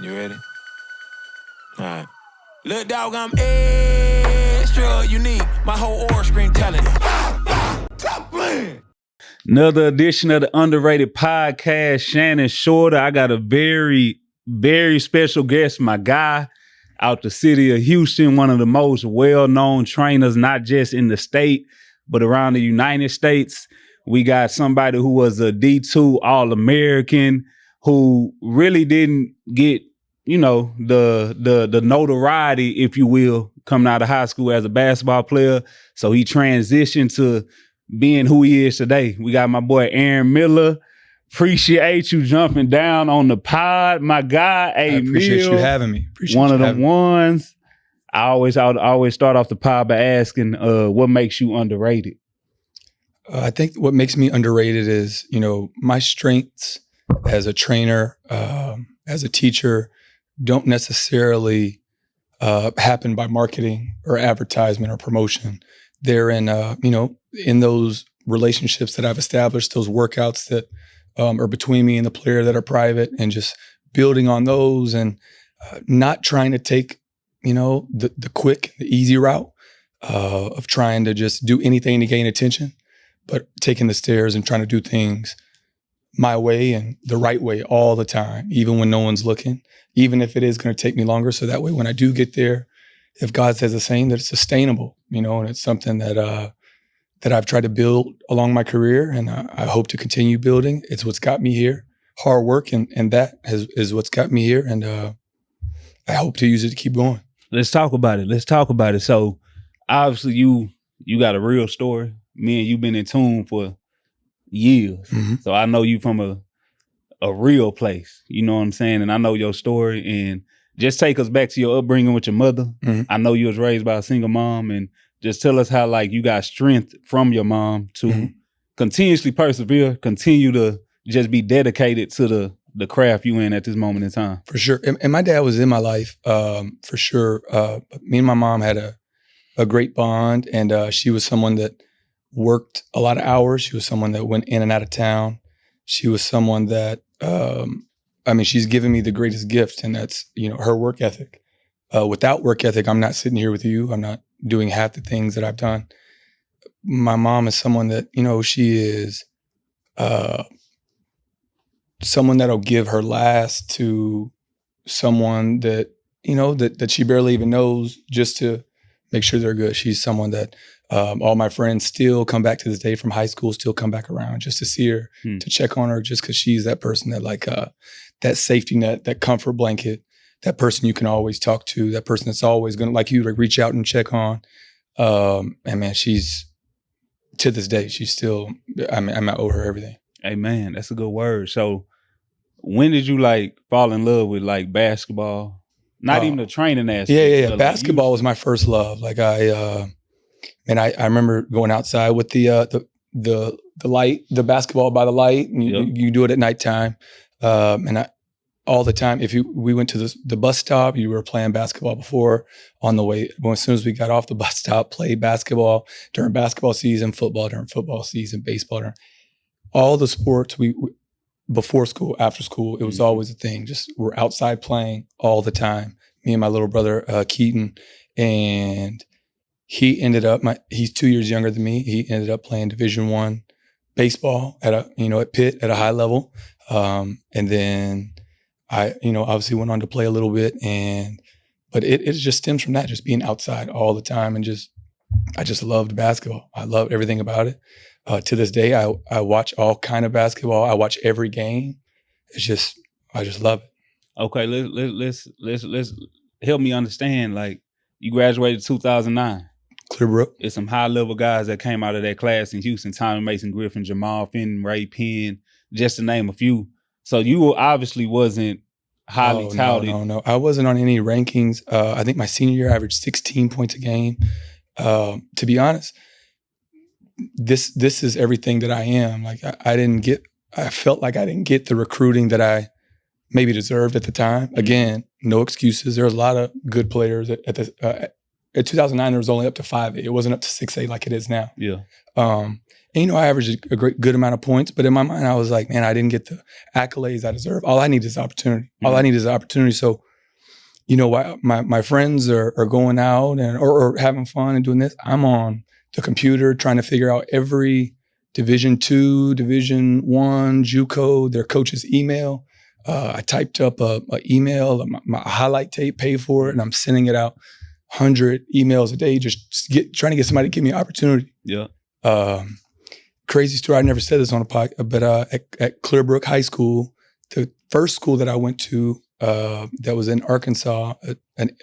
You ready? All right. Look, dog, I'm extra unique. My whole aura screen telling it. Top man. Another edition of the Underrated Podcast. Shannon Shorter. I got a very, very special guest, my guy, out the city of Houston, one of the most well-known trainers, not just in the state, but around the United States. We got somebody who was a D2 All-American who really didn't get, you know, the notoriety, if you will, coming out of high school as a basketball player. So he transitioned to being who he is today. We got my boy Aaron Miller. Appreciate you jumping down on the pod, my guy. I appreciate you having me. One of them ones. I always start off the pod by asking, what makes you underrated? I think what makes me underrated is, you know, my strengths as a trainer, as a teacher, don't necessarily happen by marketing or advertisement or promotion. They're in, you know, in those relationships that I've established, those workouts that are between me and the player that are private, and just building on those and not trying to take, you know, the quick, the easy route of trying to just do anything to gain attention, but taking the stairs and trying to do things my way and the right way all the time, even when no one's looking, even if it is going to take me longer. So that way, when I do get there, if God says the same, that it's sustainable, you know, and it's something that that I've tried to build along my career, and I hope to continue building. It's what's got me here. Hard work and that is what's got me here, and I hope to use it to keep going. Let's talk about it. So obviously you got a real story. Me and you been in tune for years. Mm-hmm. So I know you from a real place. You know what I'm saying? And I know your story. And just take us back to your upbringing with your mother. Mm-hmm. I know you was raised by a single mom, and just tell us how, like, you got strength from your mom to continuously persevere, continue to just be dedicated to the craft you in at this moment in time. For sure. And my dad was in my life, for sure. Me and my mom had a great bond, and she was someone that worked a lot of hours. She was someone that went in and out of town. She was someone that, I mean, she's given me the greatest gift, and that's, you know, her work ethic. Without work ethic, I'm not sitting here with you. I'm not doing half the things that I've done. My mom is someone that, you know, she is someone that'll give her last to someone that, you know, that she barely even knows, just to make sure they're good. She's someone that all my friends still come back to this day from high school, still come back around just to see her, to check on her, just because she's that person that, like, that safety net, that comfort blanket, that person you can always talk to, that person that's always going to, like you, like, reach out and check on. And man, she's, to this day, she's still, I mean, I owe her everything. Hey man, that's a good word. So when did you, like, fall in love with, like, basketball? Not even the training aspect. Yeah. Basketball was my first love. Like, I remember going outside with the light, the basketball by the light, and you do it at nighttime. And all the time, we went to the bus stop, you were playing basketball before on the way. Well, as soon as we got off the bus stop, played basketball during basketball season, football during football season, baseball during all the sports. We before school, after school, it was always a thing. Just we're outside playing all the time. Me and my little brother Keaton, and he ended up. He's 2 years younger than me. He ended up playing Division I baseball at Pitt at a high level, and then I, obviously went on to play a little bit, but it just stems from that, just being outside all the time, and I just loved basketball. I loved everything about it. To this day, I watch all kind of basketball. I watch every game. I just love it. Okay, let's help me understand. Like, you graduated 2009. Clearbrook. It's some high level guys that came out of that class in Houston: Tommy Mason Griffin, Jamal Fenton, Ray Penn, just to name a few. So you obviously wasn't highly touted. No. I wasn't on any rankings. I think my senior year I averaged 16 points a game. To be honest, this is everything that I am. Like, I felt like I didn't get the recruiting that I maybe deserved at the time. Again, no excuses. There was a lot of good players at 2009. There was only up to 5A. It wasn't up to 6A like it is now. Yeah. And, I averaged a good amount of points, but in my mind, I was like, man, I didn't get the accolades I deserve. All I need is opportunity. All I need is opportunity. So, whihy my friends are going out or having fun and doing this, I'm on the computer trying to figure out every Division II, Division I, JUCO, their coach's email. I typed up a email, my highlight tape, paid for it, and I'm sending it out 100 emails a day, just trying to get somebody to give me an opportunity. Yeah. Crazy story. I never said this on a podcast, but at Clearbrook High School, the first school that I went to that was in Arkansas,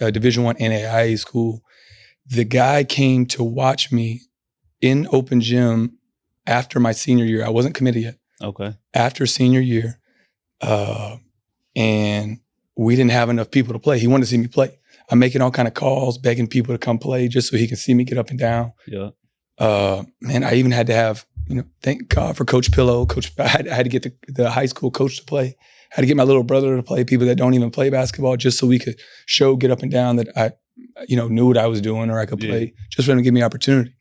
a Division I NAIA school, the guy came to watch me in open gym after my senior year. I wasn't committed yet. Okay. After senior year, and we didn't have enough people to play. He wanted to see me play. I'm making all kind of calls, begging people to come play just so he can see me get up and down. Yeah. Man, I even had to have, thank God for Coach Pillow. I had to get the high school coach to play. I had to get my little brother to play, people that don't even play basketball, just so we could get up and down that I, knew what I was doing or I could play, just for them to give me opportunity.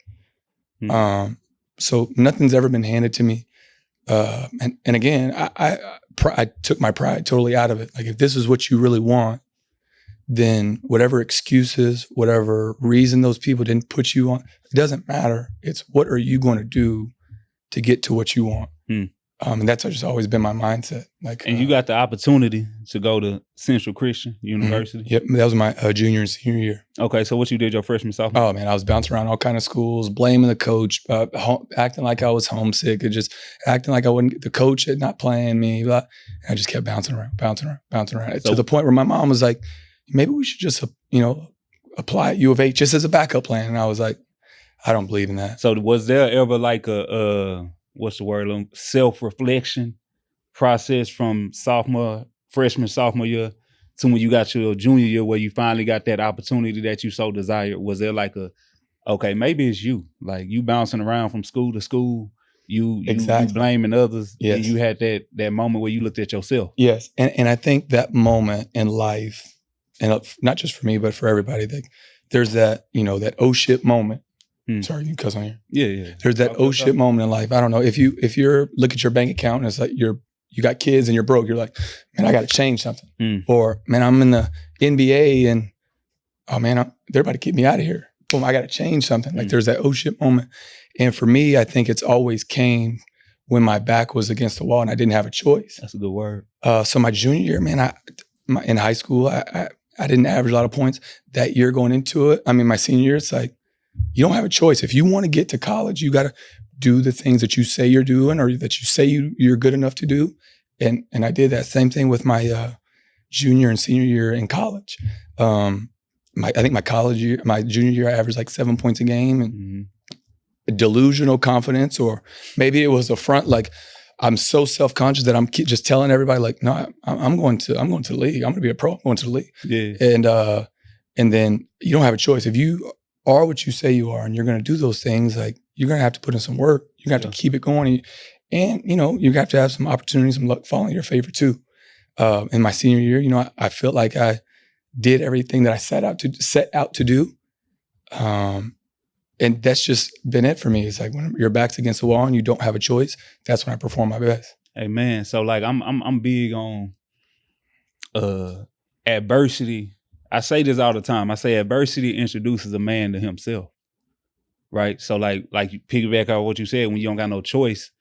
So nothing's ever been handed to me. And again, I took my pride totally out of it. Like, if this is what you really want, then whatever excuses, whatever reason those people didn't put you on, it doesn't matter. It's what are you going to do to get to what you want? And that's just always been my mindset. And you got the opportunity to go to Central Christian University. Yep, that was my junior and senior year. Okay, so what you did your freshman, sophomore? Oh man, I was bouncing around all kind of schools, blaming the coach, acting like I was homesick, and just acting like I wouldn't get the coach had not playing me. And I just kept bouncing around to the point where my mom was like, maybe we should just apply at U of H just as a backup plan. And I was like, I don't believe in that. So was there ever like a what's the word, self-reflection process from freshman, sophomore year to when you got your junior year where you finally got that opportunity that you so desired? Was there like okay, maybe it's you, like you bouncing around from school to school, you blaming others, yes. And you had that moment where you looked at yourself? Yes, and I think that moment in life, and not just for me, but for everybody, there's that, that oh shit moment. Sorry, you cuss on here. Yeah. There's that oh shit moment in life. I don't know if you're look at your bank account and it's like you got kids and you're broke. You're like, man, I got to change something. Or man, I'm in the NBA and oh man, they're about to keep me out of here. Boom, I got to change something. Like there's that oh shit moment. And for me, I think it's always came when my back was against the wall and I didn't have a choice. That's a good word. So my junior year, man, in high school, I didn't average a lot of points. That year going into it, my senior year, it's like, you don't have a choice. If you want to get to college, you got to do the things that you say you're doing or that you say you're good enough to do. And I did that same thing with my junior and senior year in college. I think my junior year, I averaged like 7 points a game and delusional confidence, or maybe it was a front, like I'm so self-conscious that I'm just telling everybody like, no, I'm going to the league. I'm going to be a pro. I'm going to the league. Yeah. And then you don't have a choice. If you are what you say you are and you're going to do those things, like you're going to have to put in some work. You're going to have to keep it going. And you have to have some opportunities, some luck falling in your favor too. In my senior year, I felt like I did everything that I set out to do. And that's just been it for me. It's like when your back's against the wall and you don't have a choice, that's when I perform my best. Hey man, so like I'm big on adversity. I say this all the time. I say adversity introduces a man to himself, right? So like you piggyback on what you said, when you don't got no choice,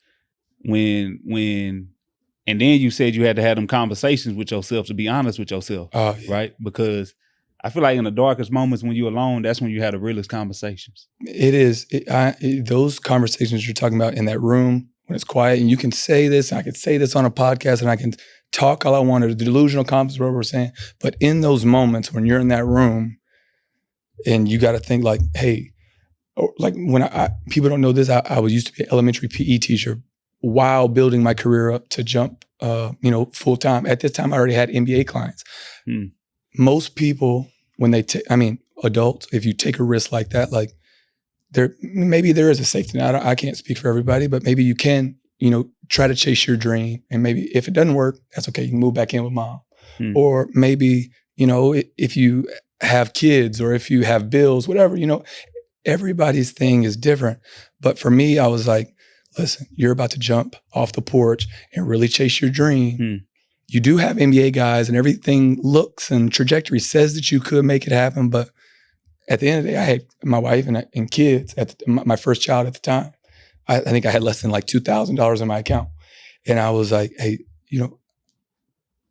and then you said you had to have them conversations with yourself to be honest with yourself, right? Because I feel like in the darkest moments when you're alone, that's when you have the realest conversations. It is. Those conversations you're talking about in that room when it's quiet and you can say this, and I can say this on a podcast and I can talk all I want, or the delusional confidence, whatever we're saying. But in those moments when you're in that room and you got to think like, hey, like when people don't know this, I used to be an elementary PE teacher while building my career up to jump, full time. At this time, I already had NBA clients. Most people, when they adults, if you take a risk like that, like maybe there is a safety net. I can't speak for everybody, but maybe you can, try to chase your dream. And maybe if it doesn't work, that's okay. You can move back in with mom. Or maybe, if you have kids or if you have bills, whatever, everybody's thing is different. But for me, I was like, listen, you're about to jump off the porch and really chase your dream. You do have NBA guys and everything looks and trajectory says that you could make it happen. But at the end of the day, I had my wife and kids my first child at the time. I think I had less than like $2,000 in my account. And I was like, hey,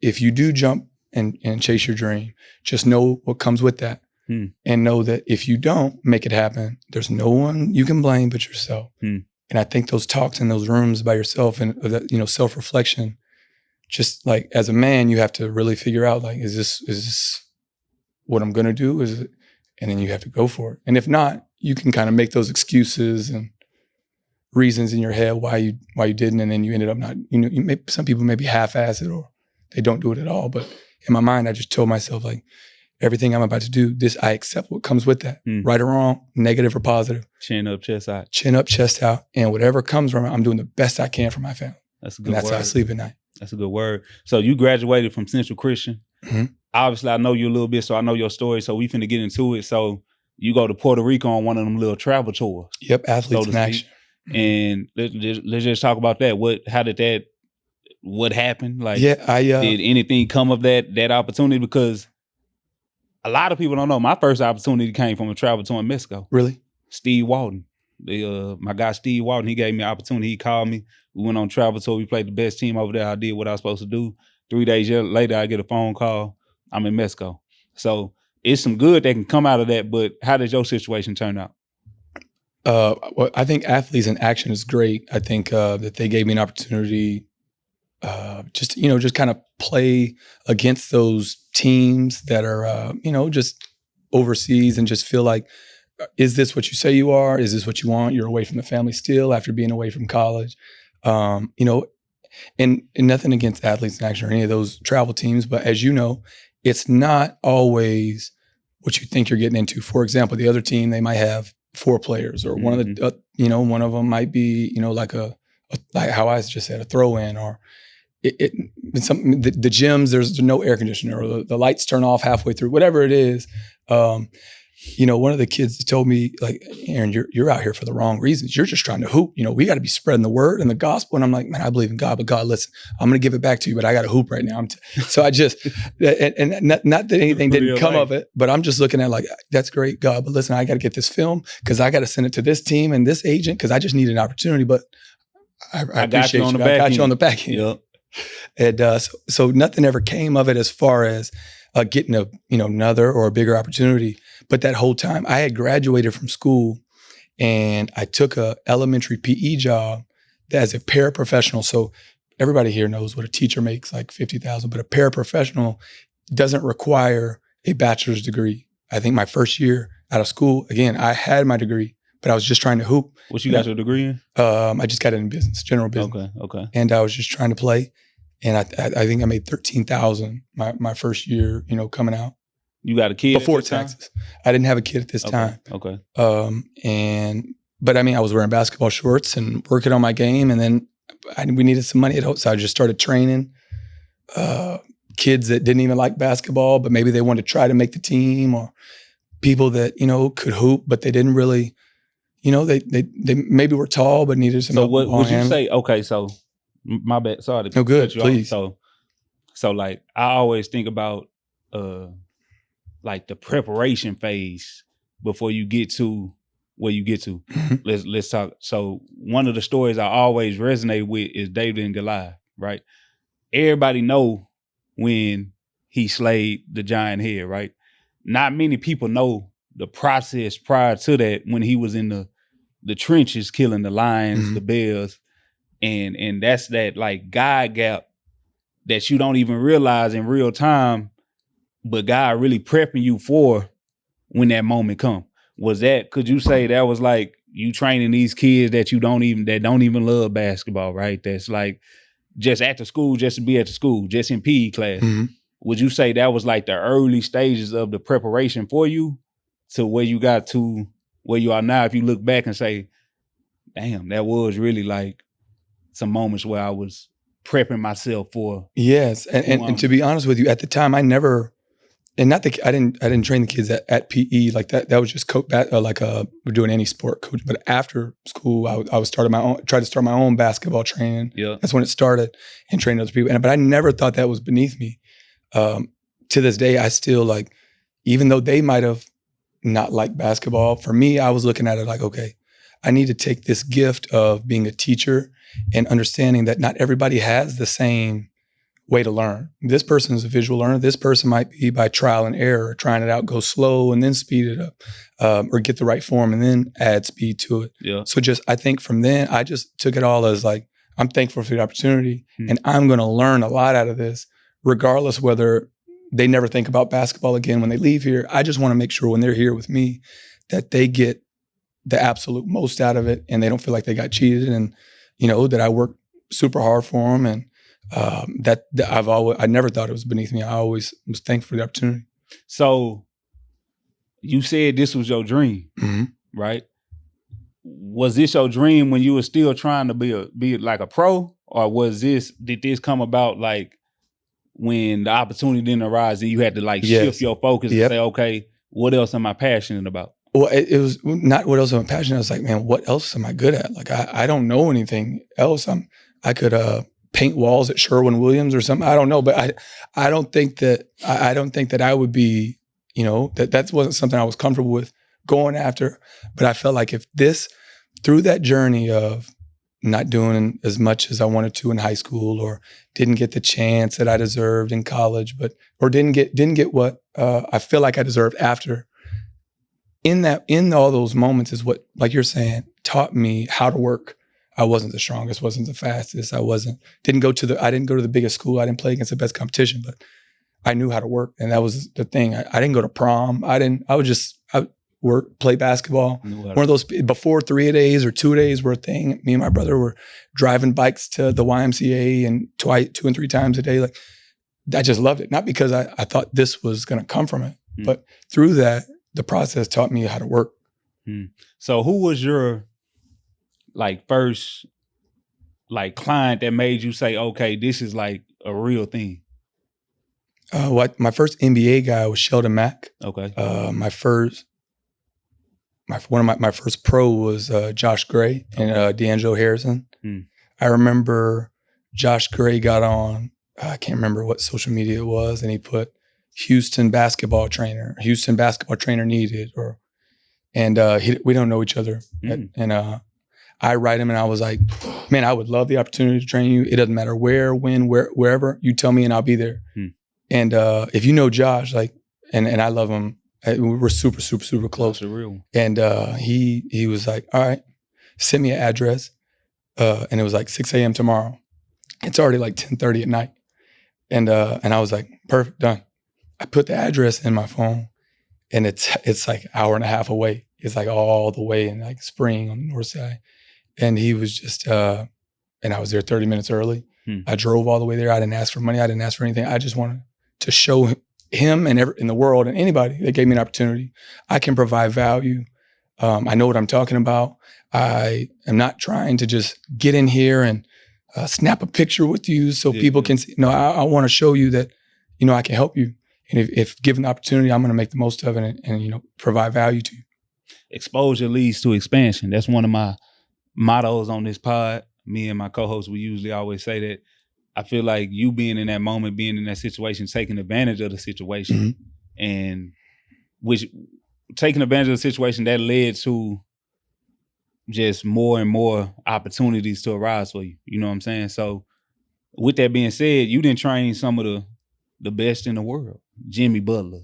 if you do jump and chase your dream, just know what comes with that. And know that if you don't make it happen, there's no one you can blame but yourself. And I think those talks in those rooms by yourself and that, self-reflection, just like as a man, you have to really figure out like, is this what I'm going to do? Is it? And then you have to go for it. And if not, you can kind of make those excuses and reasons in your head why you didn't. And then you ended up not, some people maybe half-ass it or they don't do it at all. But in my mind, I just told myself like, everything I'm about to do, I accept what comes with that. Right or wrong, negative or positive. Chin up, chest out. Chin up, chest out. And whatever comes from it, I'm doing the best I can for my family. That's a good word. That's how I sleep at night. That's a good word. So you graduated from Central Christian. Obviously, I know you a little bit, so I know your story. So we finna get into it. So you go to Puerto Rico on one of them little travel tours. Yep, Athletes in Action. And let's just talk about that. What happened? Like, did anything come of that opportunity? Because a lot of people don't know. My first opportunity came from a travel tour in Mexico. Really? Steve Walton. My guy Steve Walton, he gave me an opportunity. He called me. We went on travel tour. We played the best team over there. I did what I was supposed to do. 3 days later, I get a phone call. I'm in Mexico. So it's some good that can come out of that, but how did your situation turn out? Well, I think Athletes in Action is great. I think that they gave me an opportunity just kind of play against those teams that are, just overseas and just feel like, is this what you say you are? Is this what you want? You're away from the family still after being away from college. And nothing against Athletes in Action or any of those travel teams, but as you know, it's not always what you think you're getting into. For example, the other team, they might have 4 players or one of the, one of them might be, like like how I just said, a throw-in or the gyms, there's no air conditioner or the lights turn off halfway through, whatever it is. One of the kids told me, like, Aaron, you're out here for the wrong reasons. You're just trying to hoop. We got to be spreading the word and the gospel. And I'm like, man, I believe in God, but God, listen, I'm going to give it back to you, but I got to hoop right now. So I just, and not that anything didn't come of it, but I'm just looking at like, that's great, God, but listen, I got to get this film because I got to send it to this team and this agent because I just need an opportunity. But I appreciate you. I got you on the back end. Yep. And so nothing ever came of it as far as getting another or a bigger opportunity. But that whole time I had graduated from school and I took a elementary PE job as a paraprofessional. So everybody here knows what a teacher makes, like $50,000, but a paraprofessional doesn't require a bachelor's degree. I think my first year out of school, again, I had my degree, but I was just trying to hoop. What you got your degree in? I just got it in business, general business. Okay. And I was just trying to play. And I think I made $13,000 my first year, coming out. You got a kid before taxes? I didn't have a kid at this time. Okay. But I mean, I was wearing basketball shorts and working on my game, and then we needed some money at home, so I just started training kids that didn't even like basketball, but maybe they wanted to try to make the team, or people that could hoop, but they didn't really, they maybe were tall but needed some. So what would you say? Okay, so. My bad. Sorry to cut you please. Off. So like I always think about like the preparation phase before you get to where you get to. Let's talk. So one of the stories I always resonate with is David and Goliath, right? Everybody know when he slayed the giant head, right? Not many people know the process prior to that when he was in the trenches killing the lions, the bears. And that's that like God gap that you don't even realize in real time, but God really prepping you for when that moment come. Could you say that was like you training these kids that don't even love basketball, right? That's like just at the school, just to be at the school, just in PE class. Would you say that was like the early stages of the preparation for you to where you got to where you are now? If you look back and say, damn, that was really like some moments where I was prepping myself for. Yes. And to be honest with you, at the time, I never and not the, I didn't train the kids at PE like that. That was just we're doing any sport coach. But after school, I was tried to start my own basketball training. Yeah. That's when it started, and train other people. But I never thought that was beneath me. To this day, I still like, even though they might have not liked basketball, for me, I was looking at it like, okay, I need to take this gift of being a teacher and understanding that not everybody has the same way to learn. This person is a visual learner. This person might be by trial and error, trying it out, go slow and then speed it up, or get the right form and then add speed to it. Yeah. So I think from then, I just took it all as like, I'm thankful for the opportunity and I'm going to learn a lot out of this, regardless whether they never think about basketball again when they leave here. I just want to make sure when they're here with me that they get the absolute most out of it and they don't feel like they got cheated, and, that I worked super hard for them, and that I never thought it was beneath me. I always was thankful for the opportunity. So you said this was your dream, Mm-hmm. right? Was this your dream when you were still trying to be like a pro, or did this come about like when the opportunity didn't arise and you had to like shift your focus and say, okay, what else am I passionate about? Well, it was not what else am I passionate. I was like, man, what else am I good at? Like, I don't know anything else. I could paint walls at Sherwin-Williams or something. I don't know, but I don't think that I would be, that wasn't something I was comfortable with going after. But I felt like through that journey of not doing as much as I wanted to in high school, or didn't get the chance that I deserved in college, or didn't get what I feel like I deserved after. In all those moments is what, like you're saying, taught me how to work. I wasn't the strongest, wasn't the fastest. I didn't go to the biggest school. I didn't play against the best competition, but I knew how to work. And that was the thing. I didn't go to prom. I would work, play basketball. One of those, before 3-a-days or 2-a-days were a thing. Me and my brother were driving bikes to the YMCA and 2 and 3 times a day. Like, I just loved it. Not because I thought this was going to come from it, but through that, the process taught me how to work. So who was your like first like client that made you say, okay, this is like a real thing? My first NBA guy was Sheldon Mack. Okay. My first pro was Josh Gray and D'Angelo Harrison. I remember Josh Gray got on, I can't remember what social media it was, and he put Houston basketball trainer needed, we don't know each other. And I write him and I was like, man, I would love the opportunity to train you. It doesn't matter where, when, wherever, you tell me and I'll be there. And if you know Josh, like, and I love him, we're super, super, super close. That's real. And he was like, all right, send me an address. And it was like 6 a.m. tomorrow. It's already like 10:30 at night. And I was like, perfect, done. I put the address in my phone, and it's like an hour and a half away. It's like all the way in like Spring on the north side. And he was just, and I was there 30 minutes early. I drove all the way there. I didn't ask for money. I didn't ask for anything. I just wanted to show him and in the world and anybody that gave me an opportunity, I can provide value. I know what I'm talking about. I am not trying to just get in here and snap a picture with you so people can see. No, I want to show you that, I can help you. And if given the opportunity, I'm going to make the most of it and provide value to you. Exposure leads to expansion. That's one of my mottos on this pod. Me and my co-host, we usually always say that. I feel like you being in that moment, being in that situation, taking advantage of the situation, and which taking advantage of the situation that led to just more and more opportunities to arise for you. You know what I'm saying? So with that being said, you didn't train some of the best in the world. Jimmy Butler,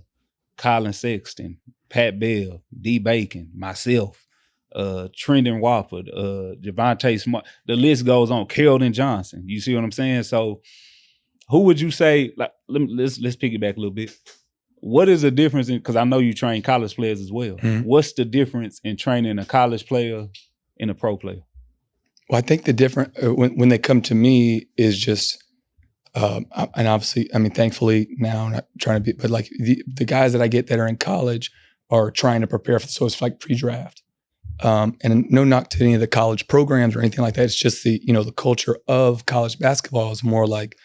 Colin Sexton, Pat Bell, D. Bacon, myself, Trendon Wofford, Javonte Smart. The list goes on. Keldon Johnson. You see what I'm saying? So who would you say, like, let's piggyback a little bit. What is the difference because I know you train college players as well. What's the difference in training a college player and a pro player? Well, I think the difference when they come to me is just, and obviously, I mean, thankfully now I'm not trying to be, but like the guys that I get that are in college are trying to prepare for, so it's like pre-draft. And no knock to any of the college programs or anything like that. It's just the culture of college basketball is more like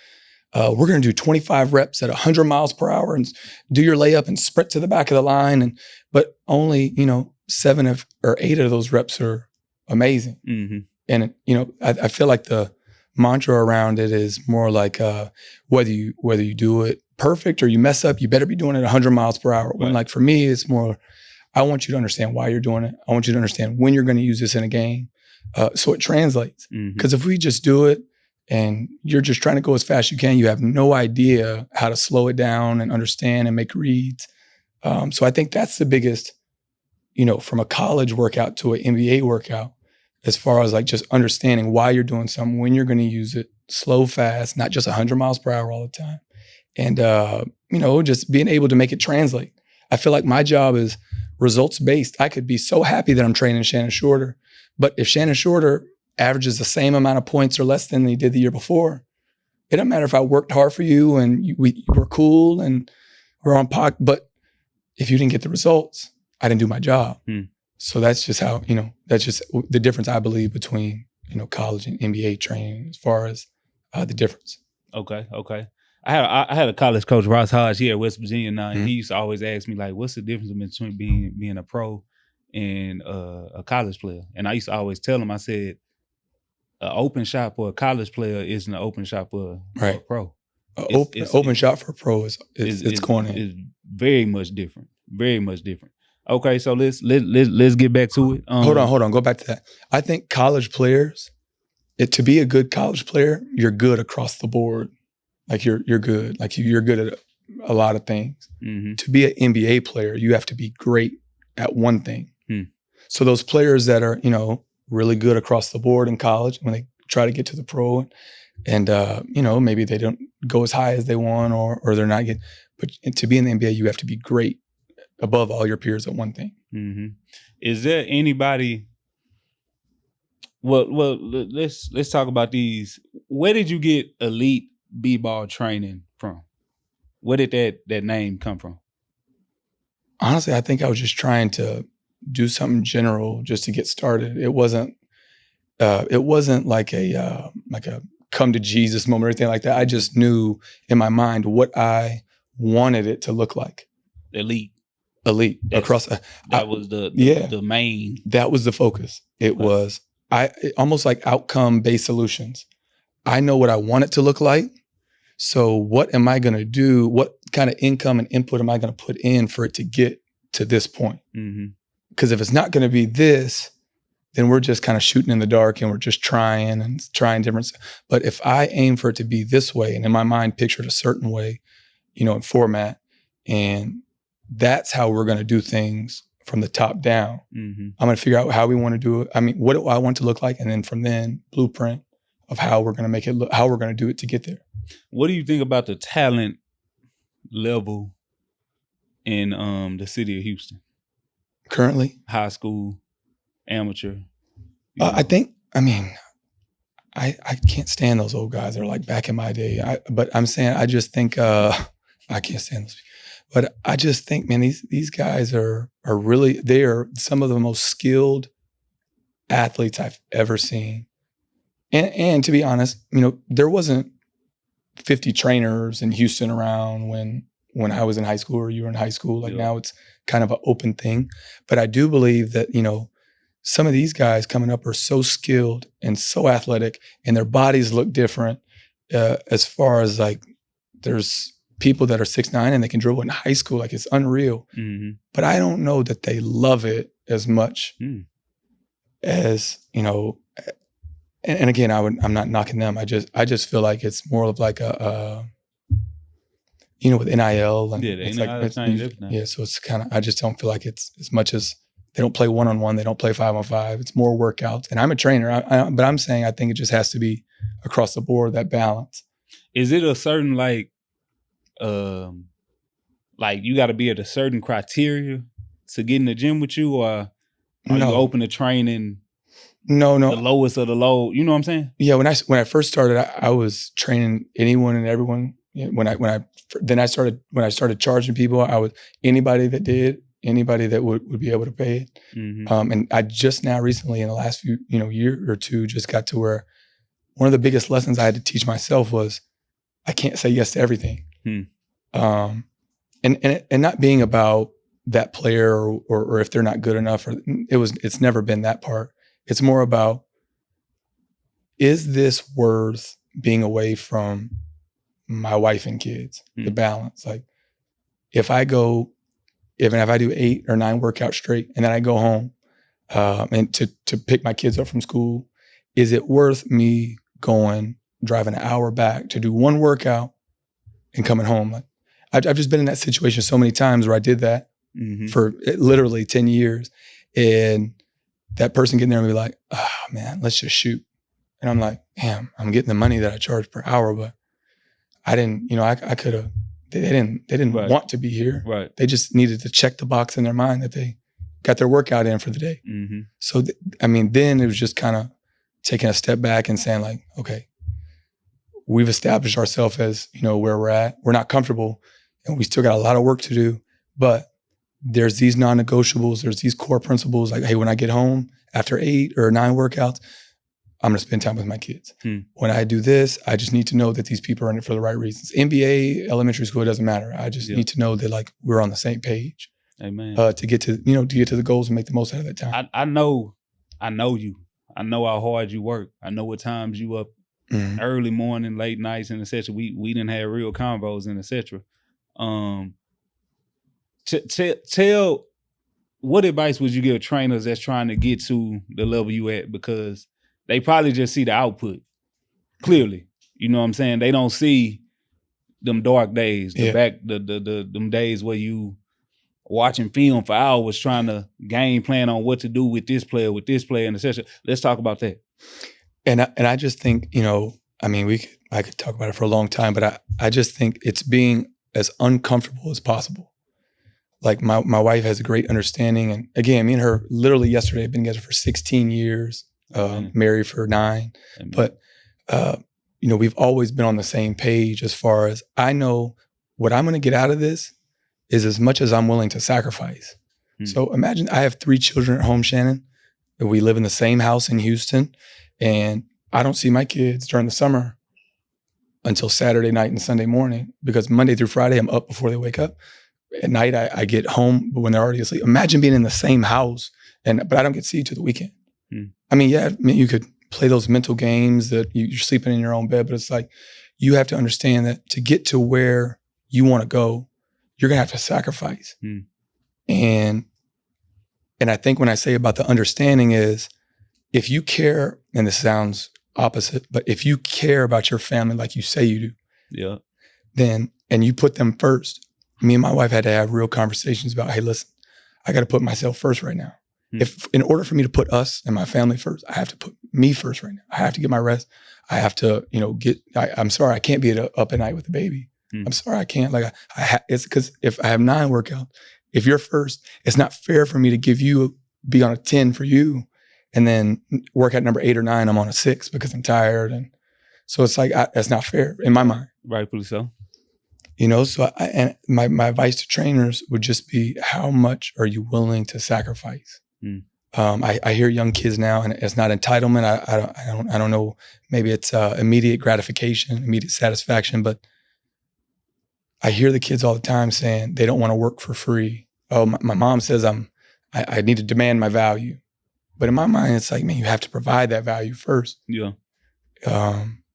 we're going to do 25 reps at 100 miles per hour and do your layup and sprint to the back of the line. But only, 7 or 8 of those reps are amazing. Mm-hmm. And, I feel like the mantra around it is more like whether you do it perfect or you mess up, you better be doing it 100 miles per hour. When like for me, it's more, I want you to understand why you're doing it. I want you to understand when you're going to use this in a game. So it translates. Because if we just do it and you're just trying to go as fast as you can, you have no idea how to slow it down and understand and make reads. So I think that's the biggest, from a college workout to an NBA workout, as far as like just understanding why you're doing something, when you're going to use it, slow, fast, not just 100 miles per hour all the time. And, just being able to make it translate. I feel like my job is results based. I could be so happy that I'm training Shannon Shorter, but if Shannon Shorter averages the same amount of points or less than he did the year before, it doesn't matter if I worked hard for you and we were cool and we're on pod, but if you didn't get the results, I didn't do my job. So that's just how, that's just the difference I believe between, college and NBA training as far as the difference. Okay. I had a college coach, Ross Hodge, here at West Virginia now, and he used to always ask me, like, what's the difference between being a pro and a college player? And I used to always tell him, I said, an open shot for a college player isn't an open shot for a pro. Open shot for a pro is going in. It's very much different. Very much different. Okay, so let's get back to it. Hold on. Go back to that. I think college players, to be a good college player, you're good across the board. Like you're good. Like you're good at a lot of things. To be an NBA player, you have to be great at one thing. So those players that are, really good across the board in college, when they try to get to the pro and maybe they don't go as high as they want or they're not getting, but to be in the NBA, you have to be great above all your peers at one thing. Is there anybody? Well, let's talk about these. Where did you get Elite B-ball training from? Where did that name come from? Honestly, I think I was just trying to do something general just to get started. It wasn't like a come to Jesus moment or anything like that. I just knew in my mind what I wanted it to look like. Elite across. That was the main. That was the focus. It was almost like outcome based solutions. I know what I want it to look like. So what am I going to do? What kind of income and input am I going to put in for it to get to this point? Because if it's not going to be this, then we're just kind of shooting in the dark and we're just trying different stuff. But if I aim for it to be this way and in my mind pictured a certain way, in format, and that's how we're going to do things from the top down. I'm going to figure out how we want to do it. I mean, what do I want to look like? And then from then, blueprint of how we're going to make it look, how we're going to do it to get there. What do you think about the talent level in the city of Houston? Currently? High school, amateur. I can't stand those old guys that are like back in my day. I just think, I can't stand those. But I just think, man, these guys are really, they are some of the most skilled athletes I've ever seen. And to be honest, there wasn't 50 trainers in Houston around when I was in high school or you were in high school. Like now it's kind of an open thing. But I do believe that, some of these guys coming up are so skilled and so athletic and their bodies look different as far as like there's people that are 6'9" and they can dribble in high school. Like it's unreal. But I don't know that they love it as much as, and again, I'm not knocking them. I just feel like it's more of like a with NIL and it's like, so it's kind of, I just don't feel like it's as much as they don't play 1-on-1, they don't play 5-on-5. It's more workouts. And I'm a trainer, but I'm saying I think it just has to be across the board, that balance. Is it a certain like you got to be at a certain criteria to get in the gym with you, or are you open to training? No. The lowest of the low. You know what I'm saying? Yeah. When I first started, I was training anyone and everyone. When I started charging people, I was anybody that would be able to pay it. And I just now recently in the last few year or two just got to where one of the biggest lessons I had to teach myself was I can't say yes to everything. And not being about that player or if they're not good enough, or it's never been that part. It's more about, is this worth being away from my wife and kids? The balance. Like if I do 8 or 9 workouts straight and then I go home and to pick my kids up from school, is it worth me driving an hour back to do one workout and coming home? Like I've just been in that situation so many times where I did that for literally 10 years. And that person getting there and be like, oh man, let's just shoot. And I'm like, damn, I'm getting the money that I charge per hour, but I didn't, I could have, they didn't want to be here. Right. They just needed to check the box in their mind that they got their workout in for the day. So, then it was just kind of taking a step back and saying like, okay, we've established ourselves as, where we're at. We're not comfortable and we still got a lot of work to do, but there's these non-negotiables. There's these core principles like, hey, when I get home after 8 or 9 workouts, I'm going to spend time with my kids. When I do this, I just need to know that these people are in it for the right reasons. NBA, elementary school, it doesn't matter. I just need to know that like we're on the same page. Amen. To get to the goals and make the most out of that time. I know you. I know how hard you work. I know what times you up early morning, late nights, and et cetera. We didn't have real combos and et cetera. Tell, what advice would you give trainers that's trying to get to the level you at? Because they probably just see the output clearly. You know what I'm saying? They don't see them dark days, them days where you watching film for hours trying to game plan on what to do with this player, and et cetera. Let's talk about that. And I just think, I could talk about it for a long time, but I just think it's being as uncomfortable as possible. Like my wife has a great understanding. And again, me and her literally yesterday have been together for 16 years, married for 9. Amen. But, we've always been on the same page as far as I know what I'm going to get out of this is as much as I'm willing to sacrifice. So imagine I have 3 children at home, Shannon. We live in the same house in Houston, and I don't see my kids during the summer until Saturday night and Sunday morning, because Monday through Friday, I'm up before they wake up. At night, I get home when they're already asleep. Imagine being in the same house, but I don't get to see you till the weekend. You could play those mental games that you're sleeping in your own bed, but it's like, you have to understand that to get to where you want to go, you're going to have to sacrifice. And I think when I say about the understanding is, if you care, and this sounds opposite, but if you care about your family like you say you do, then, and you put them first. Me and my wife had to have real conversations about, hey, listen, I got to put myself first right now. If in order for me to put us and my family first, I have to put me first right now. I have to get my rest. I have to, I'm sorry, I can't be up at night with the baby. I'm sorry, I can't. Like, it's because if I have 9 workouts, if you're first, it's not fair for me to be on a 10 for you, and then workout number 8 or 9, I'm on a 6 because I'm tired. And so it's like, that's not fair in my mind. Rightfully so. So my advice to trainers would just be, how much are you willing to sacrifice? I hear young kids now, and it's not entitlement. I don't know. Maybe it's immediate gratification, immediate satisfaction, but I hear the kids all the time saying they don't want to work for free. Oh, my mom says I need to demand my value. But in my mind, it's like, man, you have to provide that value first. Yeah.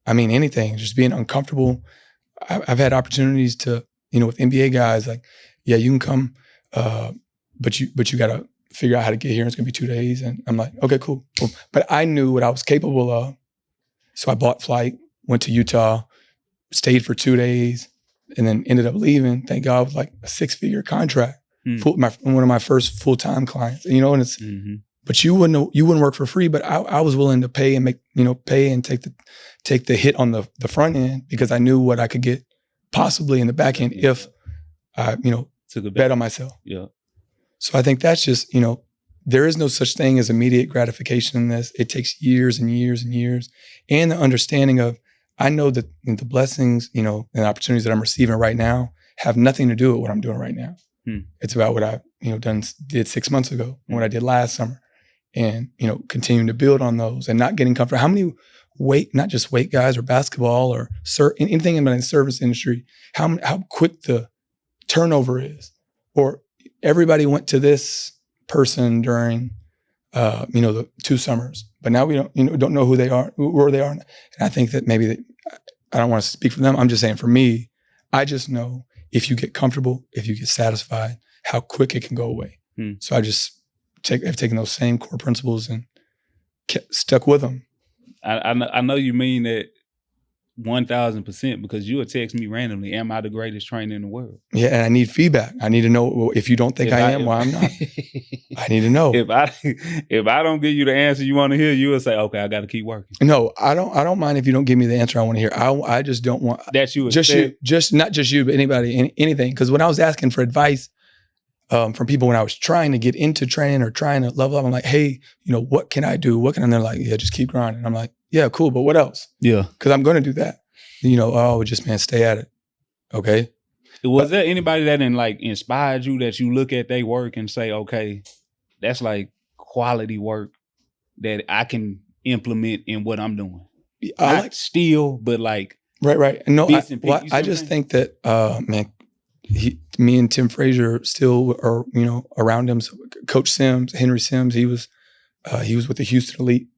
Anything, just being uncomfortable. I've had opportunities to, with NBA guys, like, yeah, you can come, but you got to figure out how to get here. It's going to be 2 days. And I'm like, okay, cool. But I knew what I was capable of. So I bought flight, went to Utah, stayed for 2 days, and then ended up leaving. Thank God, with like a 6-figure contract. One of my first full-time clients. And it's, but you wouldn't work for free, but I was willing to pay and pay and take the hit on the front end, because I knew what I could get possibly in the back end if I, took a bet on myself. Yeah. So I think that's just, there is no such thing as immediate gratification in this. It takes years and years and years. And the understanding of, I know that the blessings, and opportunities that I'm receiving right now have nothing to do with what I'm doing right now. It's about what I, did 6 months ago, and what I did last summer, and, continuing to build on those and not getting comfortable. How many not just weight guys or basketball or anything in the service industry, how quick the turnover is. Or everybody went to this person during, the 2 summers, but now we don't know who they are, where they are. And I think that maybe I don't want to speak for them. I'm just saying for me, I just know if you get comfortable, if you get satisfied, how quick it can go away. So I just have taken those same core principles and stuck with them. I know you mean that 1,000% because you would text me randomly, am I the greatest trainer in the world? Yeah, and I need feedback. I need to know if you don't think I am, well, I'm not. I need to know. If I don't give you the answer you want to hear, you will say, okay, I got to keep working. No, I don't mind if you don't give me the answer I want to hear. I just don't want that you just not just you, but anybody, anything. Because when I was asking for advice from people when I was trying to get into training or trying to level up, I'm like, hey, what can I do? And they're like, yeah, just keep grinding. I'm like, yeah, cool, but what else? Yeah. Because I'm going to do that. Stay at it. Okay. Was there anybody that inspired you that you look at their work and say, okay, that's like quality work that I can implement in what I'm doing? But like. Right. No, I just think that, me and Tim Frazier still are, around him. So Coach Sims, Henry Sims, he was with the Houston Elite,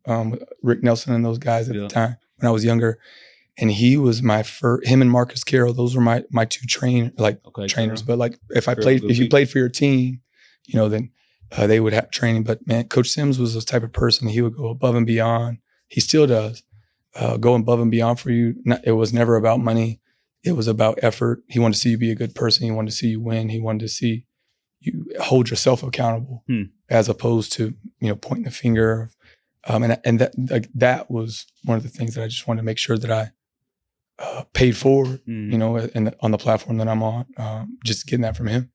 Rick Nelson and those guys at the time when I was younger. And he was him and Marcus Carroll, those were my two trainers. But like if you played for your team, then they would have training. But man, Coach Sims was this type of person. He would go above and beyond. He still does, go above and beyond for you. It was never about money. It was about effort. He wanted to see you be a good person. He wanted to see you win. He wanted to see you hold yourself accountable as opposed to, pointing the finger. And that was one of the things that I just wanted to make sure that I paid forward, and on the platform that I'm on, just getting that from him.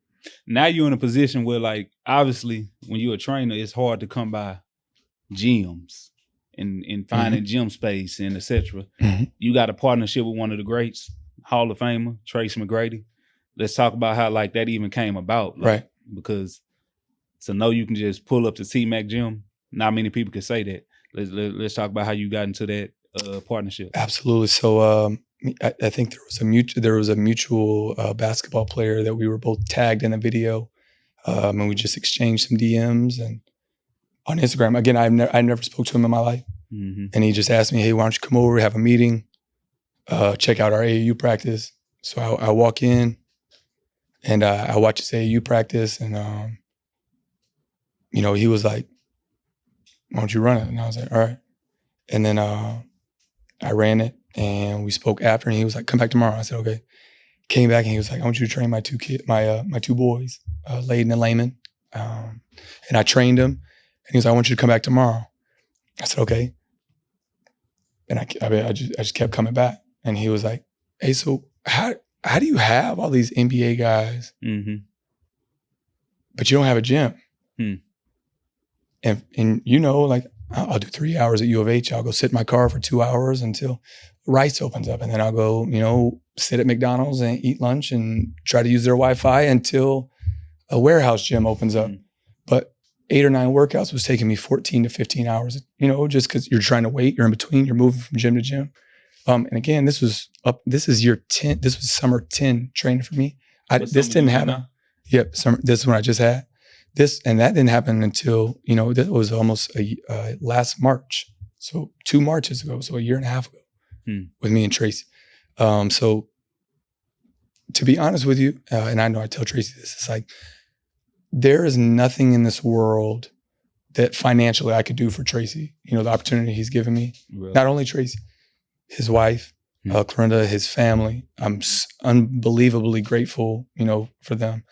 Now you're in a position where, obviously, when you're a trainer, it's hard to come by gyms and finding gym space and et cetera. You got a partnership with one of the greats, Hall of Famer, Tracy McGrady. Let's talk about how that even came about. Right. Because to know you can just pull up to T-Mac Gym, not many people can say that. Let's talk about how you got into that partnership. Absolutely. So I think there was a mutual basketball player that we were both tagged in a video, and we just exchanged some DMs and on Instagram. Again, I never spoke to him in my life, and he just asked me, "Hey, why don't you come over, have a meeting, check out our AAU practice?" So I walk in, and I watch his AAU practice, and he was like, "Why don't you run it?" And I was like, "All right." And then I ran it, and we spoke after, and he was like, "Come back tomorrow." I said, "Okay." Came back, and he was like, "I want you to train my two boys, Layden and Layman." And I trained him, and he was like, "I want you to come back tomorrow." I said, "Okay." And I just kept coming back, and he was like, "Hey, so how do you have all these NBA guys, but you don't have a gym?" And I'll do 3 hours at U of H. I'll go sit in my car for 2 hours until Rice opens up. And then I'll go, sit at McDonald's and eat lunch and try to use their Wi-Fi until a warehouse gym opens up. But 8 or 9 workouts was taking me 14 to 15 hours, just because you're trying to wait, you're in between, you're moving from gym to gym. And again, this is year 10. This was summer 10 training for me. This didn't happen. Yep. This is when I just had. And that didn't happen until, that was almost last March. So 2 Marches ago. So a year and a half ago with me and Tracy. So to be honest with you, and I know I tell Tracy this, it's like, there is nothing in this world that financially I could do for Tracy. The opportunity he's given me, really? Not only Tracy, his wife, Corinda, his family. I'm unbelievably grateful, for them.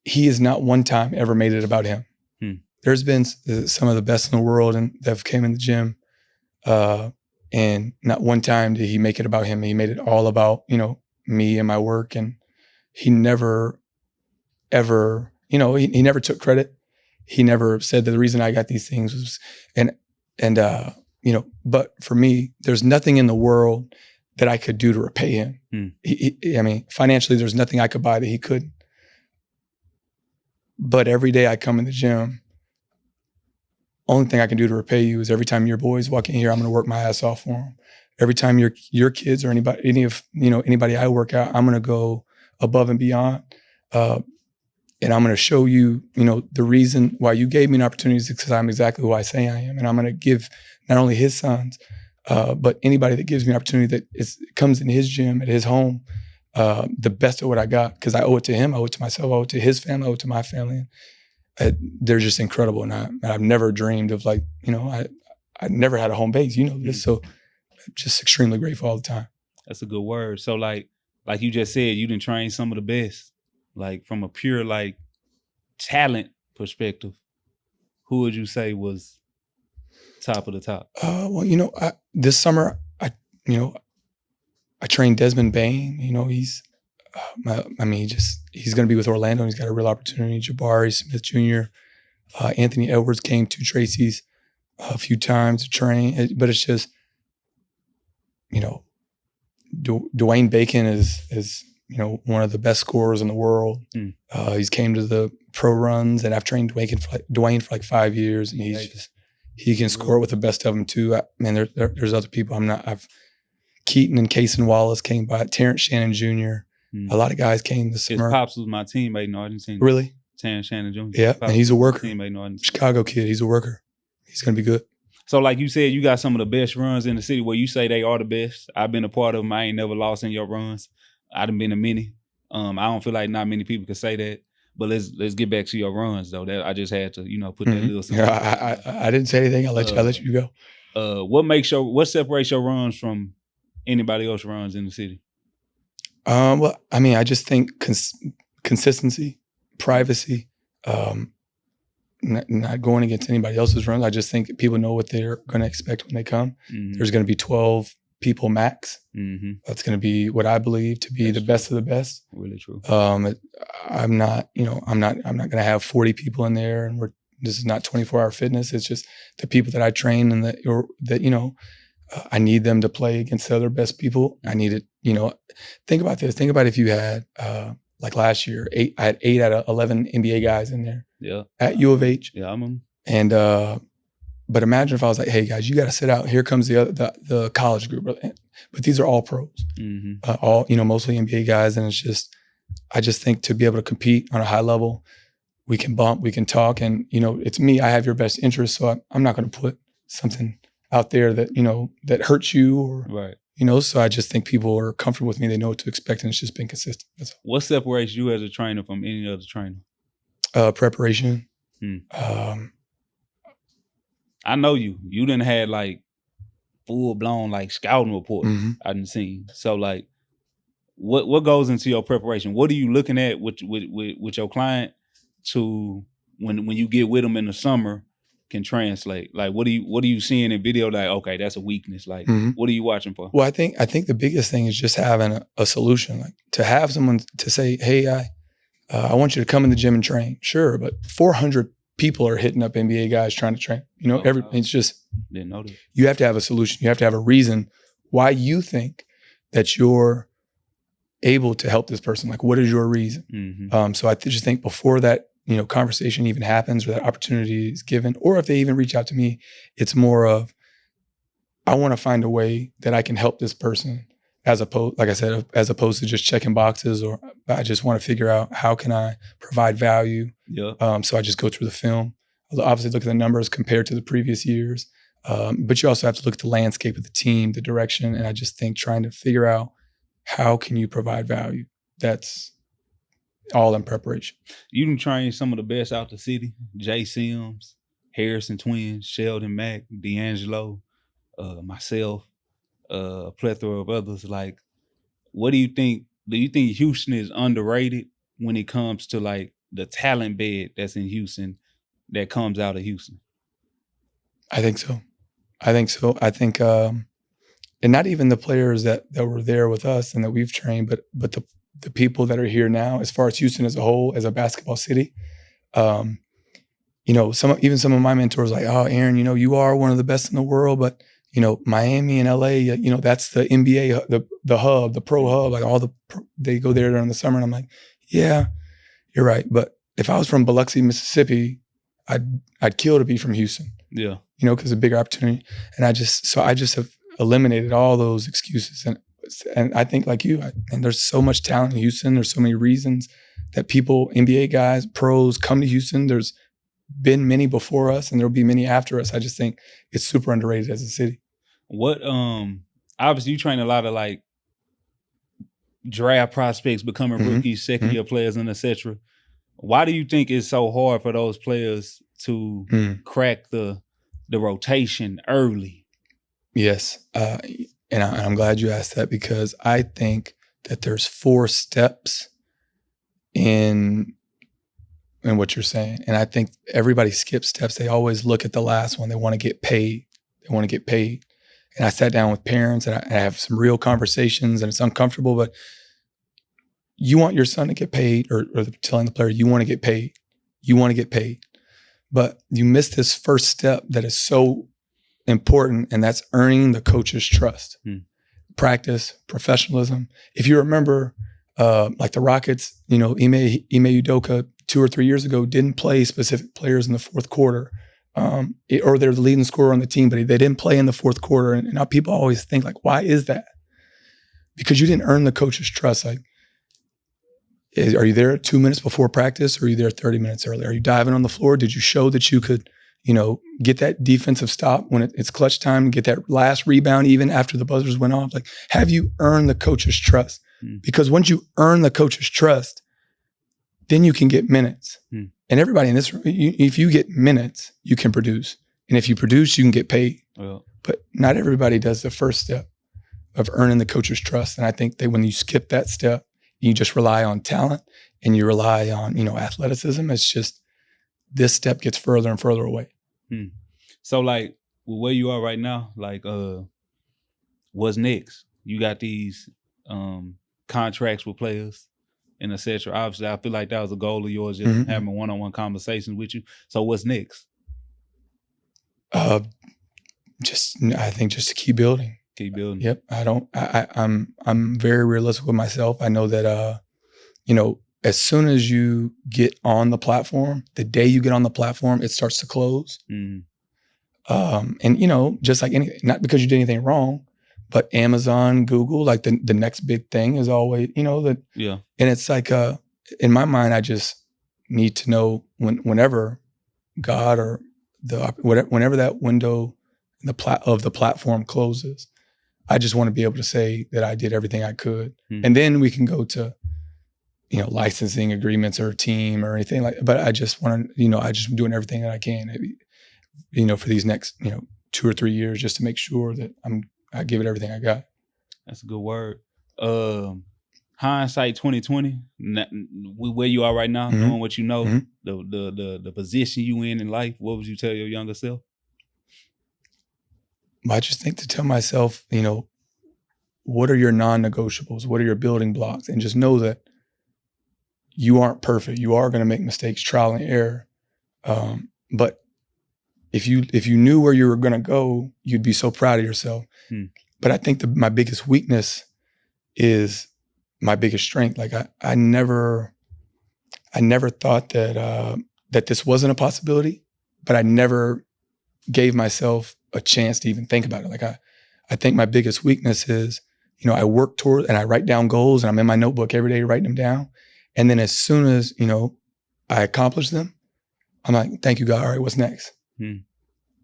He has not one time ever made it about him. There's been some of the best in the world and that have came in the gym. And not one time did he make it about him. He made it all about, me and my work. And he never, ever, he never took credit. He never said that the reason I got these things was, but for me, there's nothing in the world that I could do to repay him. Financially, there's nothing I could buy that he couldn't. But every day I come in the gym, only thing I can do to repay you is every time your boys walk in here, I'm going to work my ass off for them. Every time your kids or anybody I work out, I'm going to go above and beyond. And I'm going to show you, the reason why you gave me an opportunity is because I'm exactly who I say I am. And I'm going to give not only his sons, but anybody that gives me an opportunity that comes in his gym, at his home, the best of what I got, because I owe it to him, I owe it to myself, I owe it to his family, I owe it to my family. They're just incredible. And I've never dreamed of I never had a home base, this. So just extremely grateful all the time. That's a good word. So like you just said, you done trained some of the best, like from a pure talent perspective. Who would you say was top of the top? This summer I trained Desmond Bain. He's he's going to be with Orlando. And he's got a real opportunity. Jabari Smith Jr., Anthony Edwards came to Tracy's a few times to train, but it's just, Dwayne Bacon is one of the best scorers in the world. He's came to the pro runs, and I've trained Dwayne for like 5 years, and he can score with the best of them too. There's other people Keaton and Cason Wallace came by. Terrence Shannon Jr. A lot of guys came this summer. His pops was my teammate in Argentina. Really? Terrence Shannon Jr. Yeah, and he's a worker. Teammate in Argentina. Chicago kid. He's a worker. He's going to be good. So like you said, you got some of the best runs in the city where you say they are the best. I've been a part of them. I ain't never lost in your runs. I done been to many. I don't feel like not many people could say that. But let's get back to your runs though. That I just had to, put that little something. Yeah, I didn't say anything. I'll let you go. What separates your runs from anybody else runs in the city? I just think consistency, privacy, not going against anybody else's runs. I just think people know what they're going to expect when they come. Mm-hmm. There's going to be 12 people max. Mm-hmm. That's going to be what I believe to be the best of the best. Really true. I'm not going to have 40 people in there, and this is not 24-hour fitness. It's just the people that I train and that I need them to play against the other best people. I need it. Think about this. Think about if you had like last year, I had 8 out of 11 NBA guys in there. Yeah. At U of H. Yeah, I'm. And but imagine if I was like, hey guys, you got to sit out. Here comes the college group, but these are all pros, all mostly NBA guys, and I just think to be able to compete on a high level, we can bump, we can talk, and it's me. I have your best interest, so I'm not going to put something out there that that hurts you or right. So I just think people are comfortable with me. They know what to expect, and it's just been consistent. That's all. What separates you as a trainer from any other trainer? Preparation. I know you. You didn't had like full blown like scouting reports. Mm-hmm. I didn't see. So like, what goes into your preparation? What are you looking at with your client to when you get with them in the summer can translate? Like, what are you seeing in video? Like, okay, that's a weakness. Like, what are you watching for? Well, I think the biggest thing is just having a solution. Like to have someone to say, hey, I want you to come in the gym and train. Sure, but 400 people are hitting up NBA guys trying to train. It's just, didn't know that. You have to have a solution. You have to have a reason why you think that you're able to help this person. Like, what is your reason? Mm-hmm. So I just think before that, conversation even happens or that opportunity is given, or if they even reach out to me, it's more of, I want to find a way that I can help this person as opposed to just checking boxes, or I just want to figure out how can I provide value. Yeah. So I just go through the film. I'll obviously look at the numbers compared to the previous years. But you also have to look at the landscape of the team, the direction. And I just think trying to figure out how can you provide value. That's all in preparation. You can train some of the best out the city. Jay Sims, Harrison Twins, Sheldon Mack, D'Angelo, myself, a plethora of others. Like, what do you think? Do you think Houston is underrated when it comes to like the talent bed that's in Houston that comes out of Houston? I think so. I think, and not even the players that were there with us and that we've trained, but the people that are here now, as far as Houston as a whole, as a basketball city. Some of my mentors like, oh, Aaron, you are one of the best in the world, but Miami and LA, that's the NBA, the hub, the pro hub, like they go there during the summer. And I'm like, yeah, you're right. But if I was from Biloxi, Mississippi, I'd kill to be from Houston. Yeah. You know, because a bigger opportunity. And I just have eliminated all those excuses. And I think like you, and there's so much talent in Houston. There's so many reasons that people, NBA guys, pros come to Houston. There's been many before us and there'll be many after us. I just think it's super underrated as a city. What, obviously you train a lot of like draft prospects becoming rookies, second year players and etc. Why do you think it's so hard for those players to crack the rotation early? Yes. And I'm glad you asked that, because I think that there's 4 steps in what you're saying. And I think everybody skips steps. They always look at the last one. They want to get paid. And I sat down with parents and I have some real conversations, and it's uncomfortable, but you want your son to get paid, or telling the player, you want to get paid. You want to get paid. But you miss this first step that is so important, and that's earning the coach's trust. Practice, professionalism. If you remember, like the Rockets, you know, Ime Udoka 2 or 3 years ago didn't play specific players in the fourth quarter, or they're the leading scorer on the team, but they didn't play in the fourth quarter. And now people always think like, why is that? Because you didn't earn the coach's trust. Like, are you there 2 minutes before practice, or are you there 30 minutes early? Are you diving on the floor? Did you show that you could, you know, get that defensive stop when it's clutch time, get that last rebound even after the buzzers went off? Like, have you earned the coach's trust? Because once you earn the coach's trust, then you can get minutes. And everybody in this room, if you get minutes, you can produce. And if you produce, you can get paid. Well, but not everybody does the first step of earning the coach's trust. And I think that when you skip that step, you just rely on talent and you rely on, you know, athleticism. It's just, this step gets further and further away. So like, where you are right now, like, what's next? You got these contracts with players and etc. Obviously, I feel like that was a goal of yours, just having one-on-one conversations with you. So what's next? I think just to keep building. Yep. I'm very realistic with myself. I know that, you know, as soon as you get on the platform, the day you get on the platform, it starts to close. And, you know, just like anything, not because you did anything wrong, but Amazon, Google, like the next big thing is always, you know, that. Yeah. And it's like, in my mind, I just need to know whenever God or whenever that window of the platform closes, I just want to be able to say that I did everything I could. And then we can go to, you know, licensing agreements or team or anything like, but I just want to, you know, I just doing everything that I can, you know, for these next, you know, 2 or 3 years, just to make sure that I give it everything I got. That's a good word. Hindsight 2020, where you are right now, knowing what you know, the position you in life, what would you tell your younger self? I just think to tell myself, you know, what are your non-negotiables? What are your building blocks? And just know that you aren't perfect. You are going to make mistakes, trial and error. But if you knew where you were going to go, you'd be so proud of yourself. But I think my biggest weakness is my biggest strength. Like I never thought that that this wasn't a possibility, but I never gave myself a chance to even think about it. Like I think my biggest weakness is, you know, I work toward and I write down goals and I'm in my notebook every day writing them down. And then as soon as, you know, I accomplish them, I'm like, thank you, God. All right, what's next? And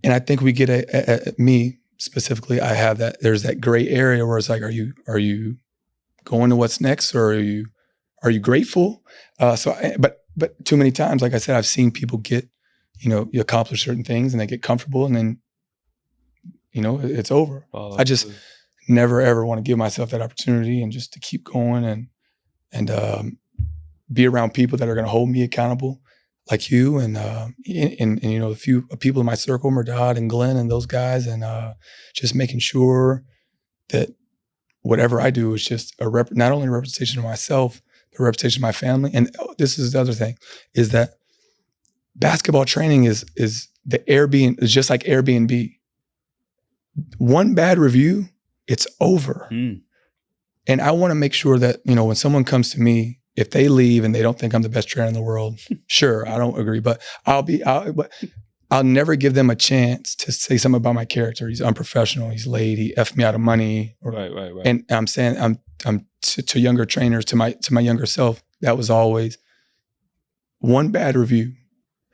I think we get me specifically, I have that, there's that gray area where it's like, are you going to what's next, or are you grateful? But too many times, like I said, I've seen people get, you know, you accomplish certain things and they get comfortable and then, you know, it's over. I just never ever want to give myself that opportunity, and just to keep going and be around people that are going to hold me accountable, like you and you know, a few people in my circle, Merdad and Glenn and those guys, and just making sure that whatever I do is just not only a representation of myself, but a representation of my family. And this is the other thing, is that basketball training is the Airbnb, is just like Airbnb. One bad review, it's over. And I want to make sure that, you know, when someone comes to me, if they leave and they don't think I'm the best trainer in the world, sure, I don't agree, but I'll never give them a chance to say something about my character. He's unprofessional. He's late. He effed me out of money. Right. And I'm saying, I'm to younger trainers, to my younger self, that was always one bad review,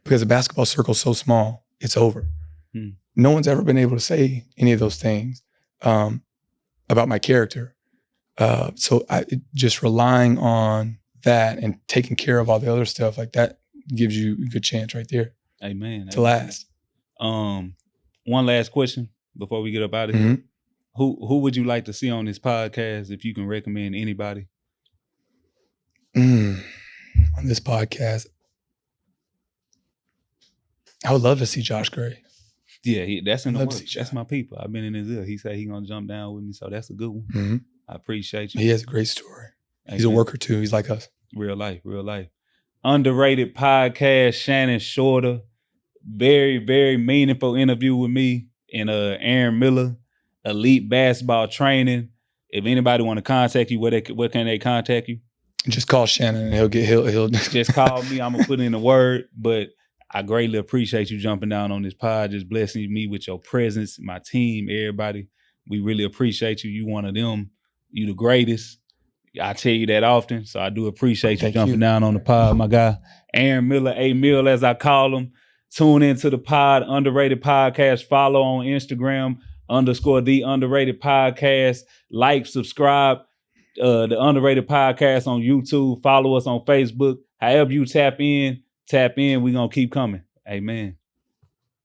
because the basketball circle is so small, it's over. No one's ever been able to say any of those things about my character. So just relying on that and taking care of all the other stuff like that gives you a good chance right there. Amen. To last. One last question before we get up out of here. Who would you like to see on this podcast, if you can recommend anybody? On this podcast, I would love to see Josh Gray. Yeah, that's in the works. That's my people. I've been in his ear. He said he's going to jump down with me, so that's a good one. I appreciate you. He has a great story. He's a worker too. He's like us. Real life. Underrated podcast, Shannon Shorter. Very, very meaningful interview with me and Aaron Miller, Elite Basketball Training. If anybody want to contact you, where can they contact you? Just call Shannon and he'll just call me. I'm gonna put in the word. But I greatly appreciate you jumping down on this pod, just blessing me with your presence, my team, everybody. We really appreciate you. You one of them. You the greatest. I tell you that often, so I do appreciate you jumping down on the pod, my guy. Aaron Miller, A-Mill as I call him. Tune into the pod, Underrated Podcast. Follow on Instagram, _the Underrated Podcast. Like, subscribe, the Underrated Podcast on YouTube. Follow us on Facebook. However you tap in, we're going to keep coming. Amen.